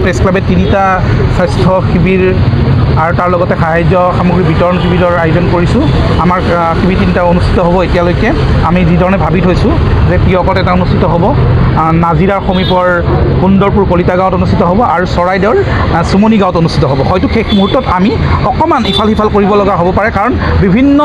Press ক্লাবে 3টা স্বাস্থ্য শিবিৰ আৰু তাৰ লগতে সাহায্য সামগ্ৰী বিতৰণ শিবিৰৰ আয়োজন কৰিছোঁ। আমাৰ শিবিৰ 3টা অনুষ্ঠিত হ'ব। এতিয়ালৈকে আমি যিধৰণে ভাবি থৈছোঁ যে টিয়কত এটা অনুষ্ঠিত হ'ব, নাজিৰাৰ সমীপৰ সুন্দৰপুৰ কলিতা গাঁৱত অনুষ্ঠিত হ'ব আৰু চৰাইদেউৰ চুমনি গাঁৱত অনুষ্ঠিত হ'ব। হয়তো শেষ মুহূৰ্তত আমি অকণমান ইফাল সিফাল কৰিব লগা হ'ব পাৰে, কাৰণ বিভিন্ন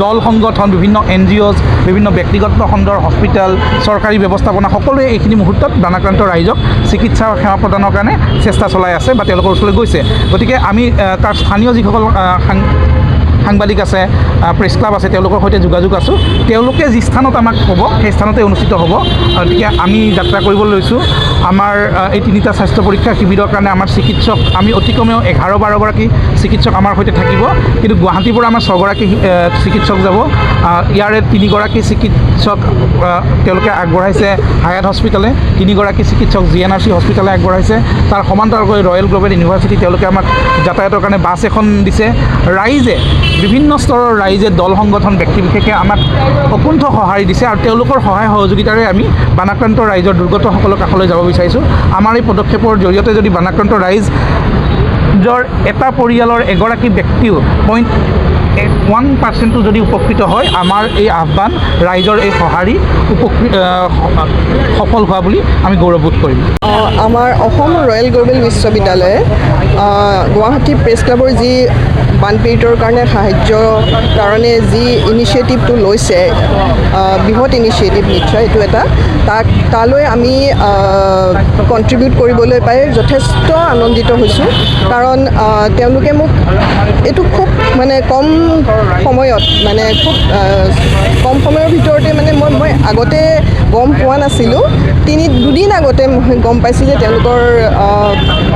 দল সংগঠন, বিভিন্ন NGOs, বিভিন্ন ব্যক্তিগত খণ্ডৰ হস্পিটেল, চৰকাৰী ব্যৱস্থাপনা সকলোৱে এইখিনি মুহূৰ্তত বানাক্ৰান্ত ৰাইজক চিকিৎসা সেৱা প্ৰদানৰ কাৰণে চেষ্টা চলাই আছে বা তেওঁলোকৰ ওচৰলৈ গৈছে। গতিকে আমি তাৰ স্থানীয় যিসকল সাংবাদিক আছে, প্ৰেছ ক্লাব আছে, তেওঁলোকৰ সৈতে যোগাযোগ আছোঁ। তেওঁলোকে যি স্থানত আমাক ক'ব সেই স্থানতে অনুষ্ঠিত হ'ব। গতিকে আমি যাত্ৰা কৰিবলৈ লৈছোঁ। আমাৰ এই 3টা স্বাস্থ্য পৰীক্ষা শিবিৰৰ কাৰণে আমাৰ চিকিৎসক, আমি অতি কমেও 11-12গৰাকী চিকিৎসক আমাৰ সৈতে থাকিব। কিন্তু গুৱাহাটীৰ পৰা আমাৰ 6গৰাকী চিকিৎসক যাব। ইয়াৰে 3গৰাকী চিকিৎসক তেওঁলোকে আগবঢ়াইছে হায়াত হস্পিটেলে, 3গৰাকী চিকিৎসক GNRC হস্পিটেলে আগবঢ়াইছে। তাৰ সমান্তৰালকৈ ৰয়েল গ্ল'বেল ইউনিভাৰ্চিটি তেওঁলোকে আমাক যাতায়াতৰ কাৰণে বাছ এখন দিছে। ৰাইজে, বিভিন্ন স্তৰৰ ৰাইজে, দল সংগঠন, ব্যক্তি বিশেষে আমাক অকুণ্ঠ সঁহাৰি দিছে আৰু তেওঁলোকৰ সহায় সহযোগিতাৰে আমি বানাক্ৰান্ত ৰাইজৰ দুৰ্গতসকলৰ কাষলৈ যাব বিচাৰিছোঁ। আমাৰ এই পদক্ষেপৰ জৰিয়তে যদি বানাক্ৰান্ত ৰাইজৰ এটা পৰিয়ালৰ এগৰাকী ব্যক্তিও 0.1% যদি উপকৃত হয়, আমাৰ এই আহ্বান, ৰাইজৰ এই সঁহাৰি সফল হোৱা বুলি আমি গৌৰৱবোধ কৰিম। আমাৰ অসম ৰয়েল গ্ল'বেল বিশ্ববিদ্যালয়ে গুৱাহাটী প্ৰেছ ক্লাবৰ যি বানপীড়িতৰ কাৰণে সাহায্যৰ কাৰণে যি ইনিচিয়েটিভটো লৈছে, বৃহৎ ইনিচিয়েটিভ নিশ্চয় এইটো এটা, তালৈ আমি কণ্ট্ৰিবিউট কৰিবলৈ পাই যথেষ্ট আনন্দিত হৈছোঁ। কাৰণ তেওঁলোকে মোক এইটো খুব কম সময়ত, খুব কম সময়ৰ ভিতৰতে মই আগতে গম পোৱা নাছিলোঁ। দুদিন আগতে গম পাইছোঁ যে তেওঁলোকৰ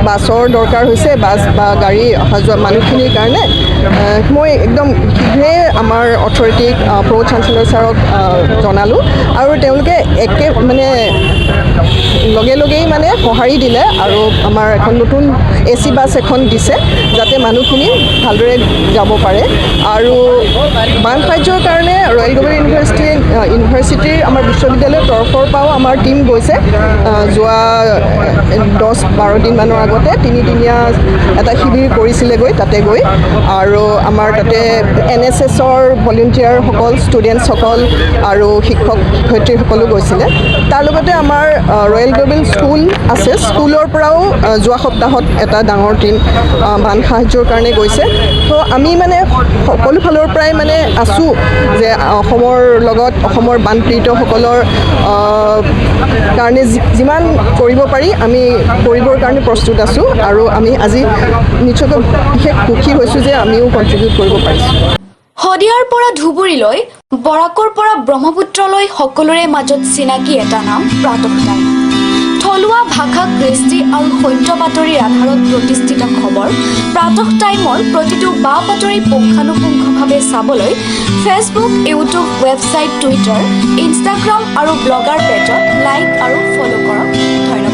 বাছৰ দৰকাৰ হৈছে, বাছ বা গাড়ী অহা যোৱা মানুহখিনিৰ কাৰণে। মই একদম শীঘ্ৰেই আমাৰ অথৰিটিক, প্ৰ' চাঞ্চেলৰ ছাৰক জনালোঁ আৰু তেওঁলোকে লগে লগেই সঁহাৰি দিলে আৰু আমাৰ এখন নতুন AC বাছ এখন দিছে, যাতে মানুহখিনি ভালদৰে যাব পাৰে। আৰু বান সাহায্যৰ কাৰণে ৰয়েল গ্ল'বেল ইউনিভাৰ্চিটিৰ আমাৰ বিশ্ববিদ্যালয়ৰ তৰফৰ পৰাও আমাৰ টীম গৈছে। যোৱা 10-12 দিনমানৰ আগতে 3দিনীয়া এটা শিবিৰ কৰিছিলেগৈ তাতে গৈ, আৰু আমাৰ তাতে NSSৰ ভলেণ্টিয়াৰসকল, ষ্টুডেণ্টছসকল আৰু শিক্ষক শিক্ষয়িত্ৰীসকলো গৈছিলে। তাৰ লগতে আমাৰ ৰয়েল গ্ল'বেল স্কুল আছে, স্কুলৰ পৰাও যোৱা সপ্তাহত এটা ডাঙৰ টীম বান সাহায্যৰ কাৰণে গৈছে। তো আমি সকলো ফালৰ পৰাই আছোঁ যে অসমৰ লগত, অসমৰ বানপীড়িতসকলৰ কাৰণে যিমান কৰিব পাৰি আমি কৰিবৰ কাৰণে প্ৰস্তুত আছোঁ। আৰু আমি আজি নিশ্চয়কৈ বিশেষ সুখী হৈছোঁ যে আমিও কণ্ট্ৰিবিউট কৰিব পাৰিছোঁ। শদিয়াৰ পৰা ধুবুৰীলৈ, বৰাকৰ পৰা ব্ৰহ্মপুত্ৰলৈ সকলোৰে মাজত চিনাকি এটা নাম প্ৰাতঃ টাইম। থলুৱা ভাষা, কৃষ্টি আৰু সত্য বাতৰিৰ আধাৰত প্ৰতিষ্ঠিত খবৰ প্ৰাতঃ টাইমৰ প্ৰতিটো বা বাতৰি পুংখানুপুংখভাৱে চাবলৈ Facebook, YouTube, website, Twitter, Instagram আৰু ব্লগাৰ পেজত লাইক আৰু ফ'ল' কৰক। ধন্যবাদ।